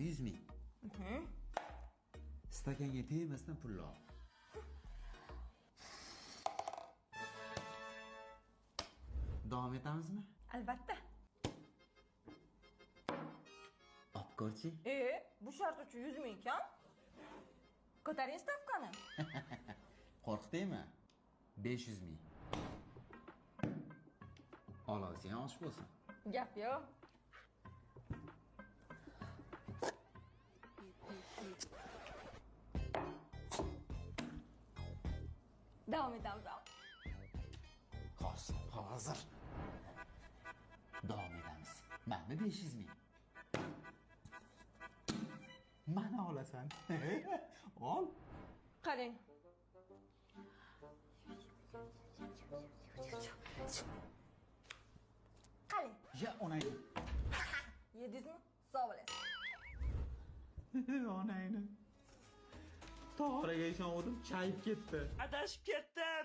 Mana 100 ming. Stakanga tegmasdan pulni ol. Davom etamizmi? Albatta. Olib ko'rchi. Bu shart uchun 100 ming ekan. Ko'taring stavkani. Qo'rqdingmi? 500 ming. Olsang osh bo'lsin. Gap yo'q. Davom etamiz. Hozir. Davom etamiz. Mana 500 ming. Mana olasan. Ol. Qarang. Qarang. Ya onayni. Yedingizmi? Sog' bo'lasiz. Onayni. To'g'riga ishondim, chayib ketdi. Adashib ketdim.